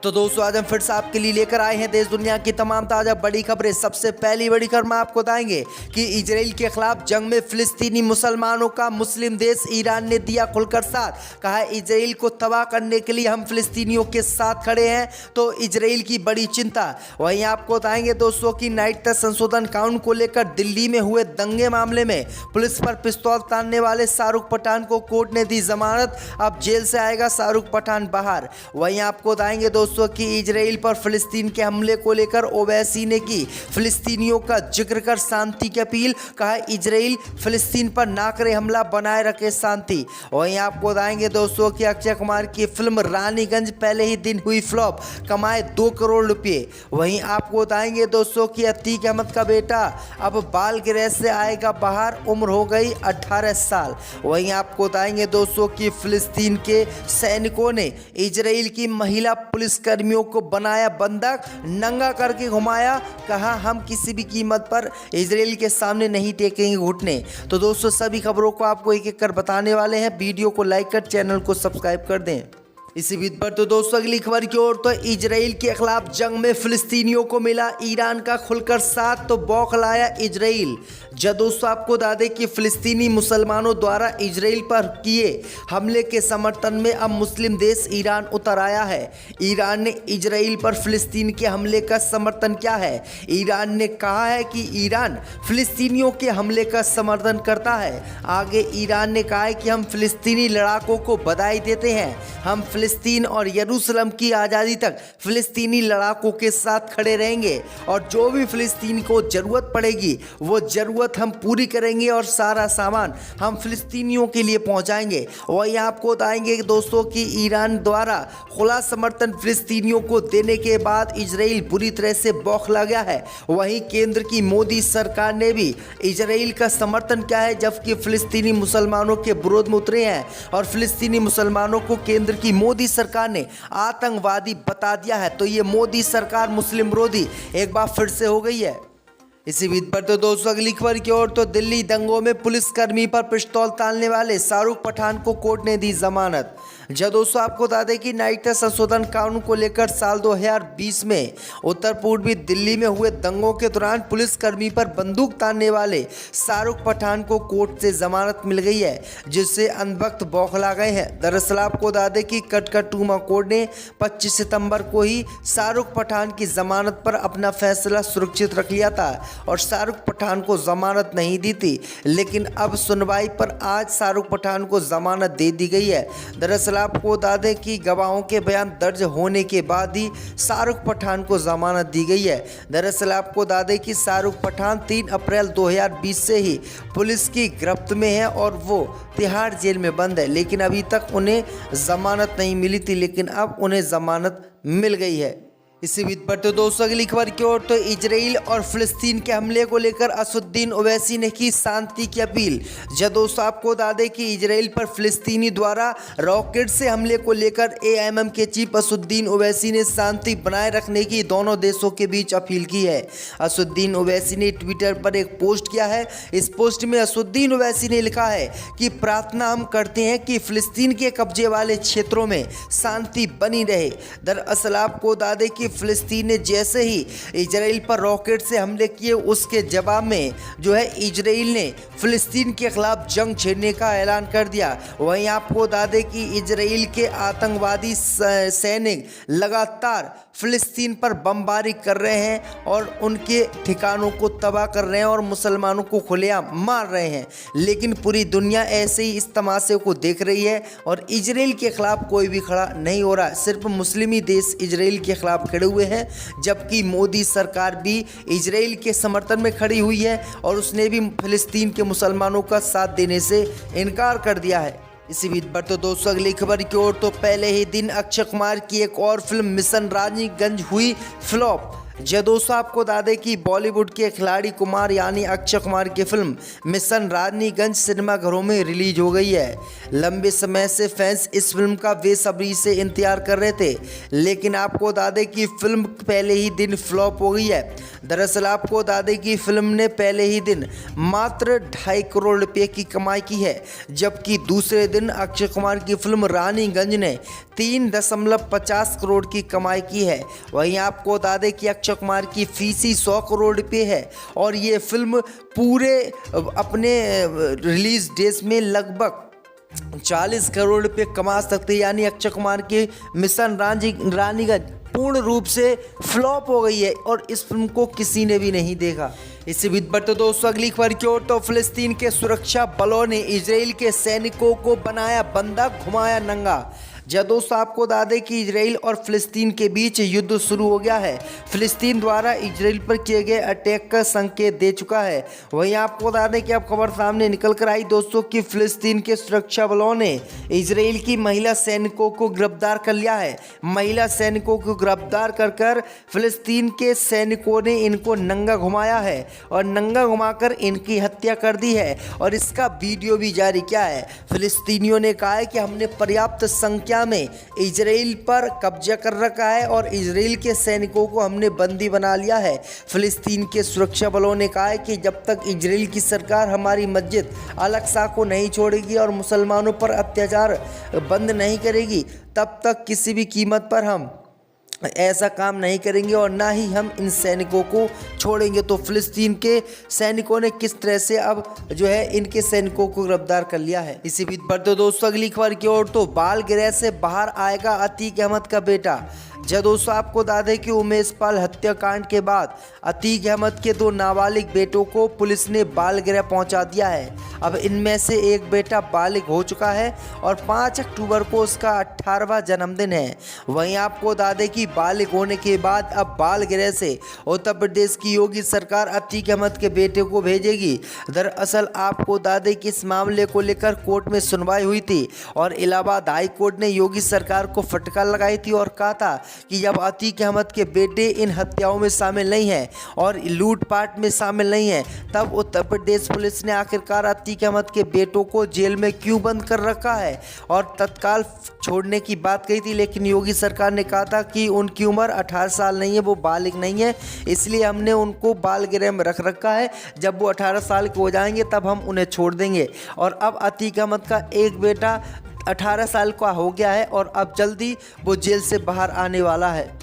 तो दोस्तों आज हम फिर से आपके लिए लेकर आए हैं देश दुनिया की तमाम ताज़ा बड़ी खबरें। सबसे पहली बड़ी खबर में आपको बताएंगे कि इजराइल के खिलाफ जंग में फिलिस्तीनी मुसलमानों का मुस्लिम देश ईरान ने दिया खुलकर साथ। कहा है इजराइल को तबाह करने के लिए हम फिलिस्तीनियों के साथ खड़े हैं, तो इजराइल की बड़ी चिंता। वहीं आपको बताएंगे दोस्तों की नागरिकता संशोधन कानून को लेकर दिल्ली में हुए दंगे मामले में पुलिस पर पिस्तौल तानने वाले शाहरुख पठान को कोर्ट ने दी जमानत। अब जेल से आएगा शाहरुख पठान बाहर। वहीं आपको बताएंगे दोस्तों कि इजराइल पर फिलिस्तीन के हमले को लेकर ओवैसी ने की फिलिस्तीनियों का जिक्र कर शांति की अपील। कहा इजराइल फिलिस्तीन पर ना करे हमला, बनाए रखे शांति। वहीं आपको बताएंगे दोस्तों कि अक्षय कुमार की फिल्म रानीगंज पहले ही दिन हुई फ्लॉप, कमाए 2 करोड़ रुपये। वहीं आपको बताएंगे दोस्तों कि अतीक अहमद का बेटा अब बाल गृह से आएगा बाहर, उम्र हो गई 18 साल। वहीं आपको बताएंगे दोस्तों कि फिलिस्तीन के सैनिकों ने इजराइल की महिला पुलिसकर्मियों को बनाया बंधक, नंगा करके घुमाया। कहा हम किसी भी कीमत पर इजराइल के सामने नहीं टेकेंगे घुटने। तो दोस्तों सभी खबरों को आपको एक एक कर बताने वाले हैं। वीडियो को लाइक कर चैनल को सब्सक्राइब कर दें। इसी बीच पर तो दोस्तों अगली खबर की ओर, तो इजराइल के खिलाफ जंग में फिलिस्तीनियों को मिला ईरान का खुलकर साथ, तो बौखलाया इजराइल। जब दोस्तों आपको बता दें कि फिलिस्तीनी मुसलमानों द्वारा इजराइल पर किए हमले के समर्थन में अब मुस्लिम देश ईरान उतर आया है। ईरान ने इजराइल पर फिलिस्तीन के हमले का समर्थन किया है। ईरान ने कहा है कि ईरान फिलिस्तीनियों के हमले का समर्थन करता है। आगे ईरान ने कहा है कि हम फिलिस्तीनी लड़ाकों को बधाई देते हैं, हम फिलिस्तीन और यरूशलेम की आज़ादी तक फिलिस्तीनी लड़ाकों के साथ खड़े रहेंगे और जो भी फिलिस्तीन को ज़रूरत पड़ेगी वो ज़रूरत हम पूरी करेंगे और सारा सामान हम फिलिस्तीनियों के लिए पहुंचाएंगे। वही आपको बताएंगे दोस्तों कि ईरान द्वारा खुला समर्थन फिलिस्तीनियों को देने के बाद इजराइल बुरी तरह से बौखला गया है। वहीं केंद्र की मोदी सरकार ने भी इजराइल का समर्थन किया है, जबकि फिलिस्तीनी मुसलमानों के विरोध में उतरे हैं और फिलिस्तीनी मुसलमानों को केंद्र की मोदी सरकार ने आतंकवादी बता दिया है। तो ये मोदी सरकार मुस्लिम विरोधी एक बार फिर से हो गई है। इसी बीच पर तो दोस्तों अगली खबर की ओर, तो दिल्ली दंगों में पुलिसकर्मी पर पिस्तौल तानने वाले शाहरुख पठान को कोर्ट ने दी जमानत। जब दोस्तों आपको बता दें कि नागरिकता संशोधन कानून को लेकर साल 2020 में उत्तर पूर्वी दिल्ली में हुए दंगों के दौरान पुलिसकर्मी पर बंदूक तानने वाले शाहरुख पठान को कोर्ट से जमानत मिल गई है, जिससे अंधभक्त बौखला गए हैं। दरअसल आपको बता दें कि कटकटुमा कोर्ट ने 25 सितंबर को ही शाहरुख पठान की जमानत पर अपना फैसला सुरक्षित रख लिया था और शाहरुख पठान को जमानत नहीं दी थी, लेकिन अब सुनवाई पर आज शाहरुख पठान को जमानत दे दी गई है। दरअसल आपको बता दें कि गवाहों के बयान दर्ज होने के बाद ही शाहरुख पठान को जमानत दी गई है। दरअसल आपको बता दें कि शाहरुख पठान 3 अप्रैल 2020 से ही पुलिस की गिरफ्त में है और वो तिहाड़ जेल में बंद है, लेकिन अभी तक उन्हें जमानत नहीं मिली थी, लेकिन अब उन्हें जमानत मिल गई है। इसी बीच पर तो दोस्तों अगली खबर की ओर, तो इजराइल और फिलिस्तीन के हमले को लेकर असदुद्दीन ओवैसी ने की शांति की अपील। जब दोस्तों आपको बता दें कि इजराइल पर फिलिस्तीनी द्वारा रॉकेट से हमले को लेकर एएमएम के चीफ असदुद्दीन ओवैसी ने शांति बनाए रखने की दोनों देशों के बीच अपील की है। असदुद्दीन ओवैसी ने ट्विटर पर एक पोस्ट किया है। इस पोस्ट में असदुद्दीन ओवैसी ने लिखा है कि प्रार्थना हम करते हैं कि फिलिस्तीन के कब्जे वाले क्षेत्रों में शांति बनी रहे। दरअसल आपको बता दें कि फिलिस्तीन ने जैसे ही इजराइल पर रॉकेट से हमले किए, उसके जवाब में जो है इजराइल ने फिलिस्तीन के खिलाफ जंग छेड़ने का ऐलान कर दिया। वहीं आपको बता दें कि इजराइल के आतंकवादी सैनिक लगातार फिलिस्तीन पर बमबारी कर रहे हैं और उनके ठिकानों को तबाह कर रहे हैं और मुसलमानों को खुलेआम मार रहे हैं, लेकिन पूरी दुनिया ऐसे ही इस तमाशे को देख रही है और इजराइल के खिलाफ कोई भी खड़ा नहीं हो रहा। सिर्फ मुस्लिमी देश इजराइल के खिलाफ खड़े हुए हैं, जबकि मोदी सरकार भी इजराइल के समर्थन में खड़ी हुई है और उसने भी फिलिस्तीन के मुसलमानों का साथ देने से इनकार कर दिया है। इसी बीच पर तो दोस्तों अगली खबर की ओर, तो पहले ही दिन अक्षय कुमार की एक और फिल्म मिशन रानीगंज हुई फ्लॉप। जब दोस्तों आपको बता दें कि बॉलीवुड के खिलाड़ी कुमार यानी अक्षय कुमार की फिल्म मिशन रानीगंज सिनेमाघरों में रिलीज हो गई है। लंबे समय से फैंस इस फिल्म का बेसब्री से इंतजार कर रहे थे, लेकिन आपको बता दें कि फिल्म पहले ही दिन फ्लॉप हो गई है। दरअसल आपको बता दें कि फिल्म ने पहले ही दिन मात्र 2.5 करोड़ रुपए की कमाई की है, जबकि दूसरे दिन अक्षय कुमार की फिल्म रानीगंज ने 3.50 करोड़ की कमाई की है। वहीं आपको बता दें कि अक्षय कुमार की फीस ही 100 करोड़ रुपए है और ये फिल्म पूरे अपने रिलीज डेज में लगभग 40 करोड़ रुपए कमा सकते हैं। यानी अक्षय कुमार की मिशन रानीगंज पूर्ण रूप से फ्लॉप हो गई है और इस फिल्म को किसी ने भी नहीं देखा। इसी बीच बढ़ते दोस्तों अगली खबर की ओर, तो फिलिस्तीन के सुरक्षा बलों ने इजराइल के सैनिकों को बनाया बंदा, घुमाया नंगा। जब दोस्तों आपको बता दें कि इजराइल और फिलिस्तीन के बीच युद्ध शुरू हो गया है। फिलिस्तीन द्वारा इजराइल पर किए गए अटैक का संकेत दे चुका है। वहीं आपको बता दें कि अब खबर सामने निकल कर आई दोस्तों कि फिलिस्तीन के सुरक्षा बलों ने इजराइल की महिला सैनिकों को गिरफ्तार कर लिया है। महिला सैनिकों को गिरफ्तार कर फिलिस्तीन के सैनिकों ने इनको नंगा घुमाया है और नंगा घुमाकर इनकी हत्या कर दी है और इसका वीडियो भी जारी किया है। फिलिस्तीनियों ने कहा है कि हमने पर्याप्त संख्या में इजराइल पर कब्जा कर रखा है और इजराइल के सैनिकों को हमने बंदी बना लिया है। फिलिस्तीन के सुरक्षा बलों ने कहा है कि जब तक इजराइल की सरकार हमारी मस्जिद अल-अक्सा को नहीं छोड़ेगी और मुसलमानों पर अत्याचार बंद नहीं करेगी, तब तक किसी भी कीमत पर हम ऐसा काम नहीं करेंगे और ना ही हम इन सैनिकों को छोड़ेंगे। तो फिलिस्तीन के सैनिकों ने किस तरह से अब जो है इनके सैनिकों को गिरफ्तार कर लिया है। इसी बीच बढ़ते दोस्तों अगली खबर की ओर, तो बाल गृह से बाहर आएगा अतीक अहमद का बेटा। जब दोस्तों आपको बता दें कि उमेश पाल हत्याकांड के बाद अतीक अहमद के 2 नाबालिग बेटों को पुलिस ने बाल गृह पहुंचा दिया है। अब इनमें से एक बेटा बालिग हो चुका है और 5 अक्टूबर को उसका 18वां जन्मदिन है। वहीं आपको बता दें कि बालिग होने के बाद अब बाल गृह से उत्तर प्रदेश की योगी सरकार अतीक अहमद के बेटे को भेजेगी। दरअसल आपको बता दें कि इस मामले को लेकर कोर्ट में सुनवाई हुई थी और इलाहाबाद हाई कोर्ट ने योगी सरकार को फटकार लगाई थी और कहा था कि जब अतीक अहमद के बेटे इन हत्याओं में शामिल नहीं हैं और लूटपाट में शामिल नहीं हैं, तब उत्तर प्रदेश पुलिस ने आखिरकार अतीक अहमद के बेटों को जेल में क्यों बंद कर रखा है और तत्काल छोड़ने की बात कही थी। लेकिन योगी सरकार ने कहा था कि उनकी उम्र 18 साल नहीं है, वो बालिग नहीं है, इसलिए हमने उनको बाल गृह में रख रखा है। जब वो 18 साल के हो जाएंगे तब हम उन्हें छोड़ देंगे। और अब अतीक अहमद का एक बेटा 18 साल का हो गया है और अब जल्दी वो जेल से बाहर आने वाला है।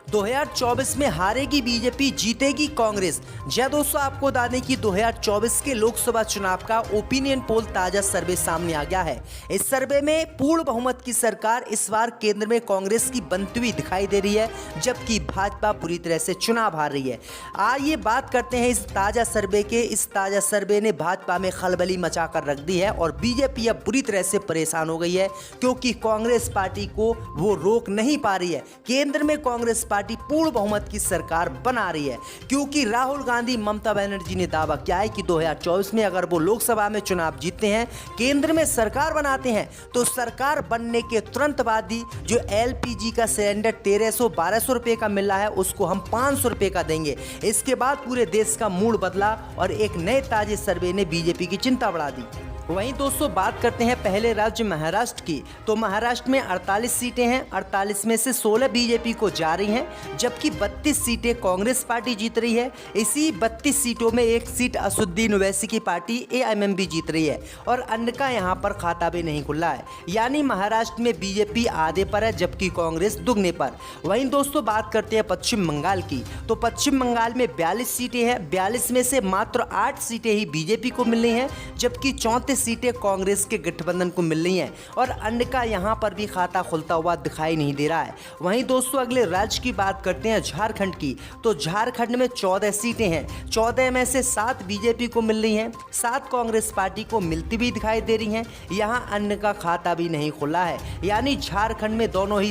2024 में हारेगी बीजेपी, जीतेगी कांग्रेस। जय दोस्तों आपको बता दें कि 2024 के लोकसभा चुनाव का ओपिनियन पोल ताजा सर्वे सामने आ गया है। इस सर्वे में पूर्ण बहुमत की सरकार इस बार केंद्र में कांग्रेस की बनती हुई दिखाई दे रही है, जबकि भाजपा पूरी तरह से चुनाव हार रही है। आइए बात करते हैं इस ताजा सर्वे के। इस ताजा सर्वे ने भाजपा में खलबली मचा कर रख दी है और बीजेपी अब बुरी तरह से परेशान हो गई है, क्योंकि कांग्रेस पार्टी को वो रोक नहीं पा रही है। केंद्र में कांग्रेस पार्टी पूर्ण बहुमत की सरकार बना रही है, क्योंकि राहुल गांधी, ममता बनर्जी ने दावा किया है कि 2024 में अगर वो लोकसभा में चुनाव जीतते हैं, केंद्र में सरकार बनाते हैं, तो सरकार बनने के तुरंत बाद ही जो LPG का सिलेंडर 1300-1200 रुपए का मिल रहा है, उसको हम 500 रुपए का देंगे। इसके बाद पूरे देश का मूड बदला और एक नए ताजे सर्वे ने बीजेपी की चिंता बढ़ा दी। वहीं दोस्तों बात करते हैं पहले राज्य महाराष्ट्र की। तो महाराष्ट्र में 48 सीटें हैं, 48 में से 16 बीजेपी को जा रही हैं, जबकि 32 सीटें कांग्रेस पार्टी जीत रही है। इसी 32 सीटों में एक सीट असुद्दीन ओवैसी की पार्टी AMMB जीत रही है और अन्य का यहां पर खाता भी नहीं खुला है। यानी महाराष्ट्र में बीजेपी आधे पर है, जबकि कांग्रेस दुगने पर। वहीं दोस्तों बात करते हैं पश्चिम बंगाल की। तो पश्चिम बंगाल में 42 सीटें हैं, 42 में से मात्र 8 सीटें ही बीजेपी को मिल रही हैं, जबकि 34 सीटें कांग्रेस के गठबंधन को मिल रही हैं और अन्य का यहां पर भी खाता खुलता हुआ दिखाई नहीं दे रहा है। वहीं दोस्तों अगले राज्य की बात करते हैं झारखंड की। तो झारखंड में 14 सीटें हैं, 14 में से 7 बीजेपी को मिल रही हैं, 7 कांग्रेस पार्टी को मिलती भी दिखाई दे रही हैं। यहां अन्य का खाता भी नहीं खुला है, यानी झारखंड में दोनों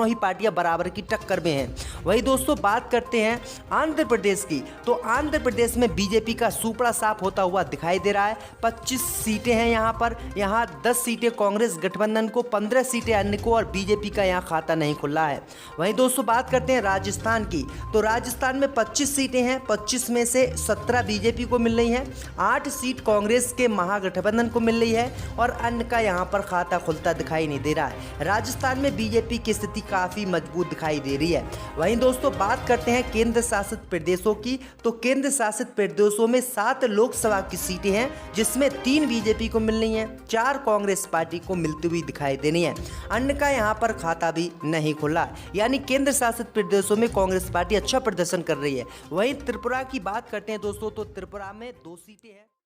ही पार्टियां बराबर की टक्कर में हैं। वहीं दोस्तों बात करते हैं आंध्र प्रदेश की। तो आंध्र प्रदेश में बीजेपी का सुपड़ा साफ होता हुआ दिखाई दे रहा है। 25 25 सीटें हैं यहाँ 10 सीटें कांग्रेस गठबंधन को, 15 सीटें अन्य को और बीजेपी का यहाँ खाता नहीं खुला है। वहीं दोस्तों बात करते हैं राजस्थान की, तो राजस्थान में 25 सीटें हैं, 25 में से 17 बीजेपी को मिल रही हैं, 8 सीट कांग्रेस के महागठबंधन को मिल रही है और अन्य का यहाँ पर खाता खुलता दिखाई नहीं दे रहा है। राजस्थान में बीजेपी की स्थिति काफ़ी मजबूत दिखाई दे रही है। वहीं दोस्तों बात करते हैं केंद्र शासित प्रदेशों की, तो केंद्र शासित प्रदेशों में 7 लोकसभा की सीटें हैं जिसमें 3 बीजेपी को मिल रही हैं, 4 कांग्रेस पार्टी को मिलती हुई दिखाई दे रही हैं, अन्य का यहाँ पर खाता भी नहीं खुला। यानी केंद्र शासित प्रदेशों में कांग्रेस पार्टी अच्छा प्रदर्शन कर रही है। वहीं त्रिपुरा की बात करते हैं दोस्तों, तो त्रिपुरा में 2 सीटें हैं।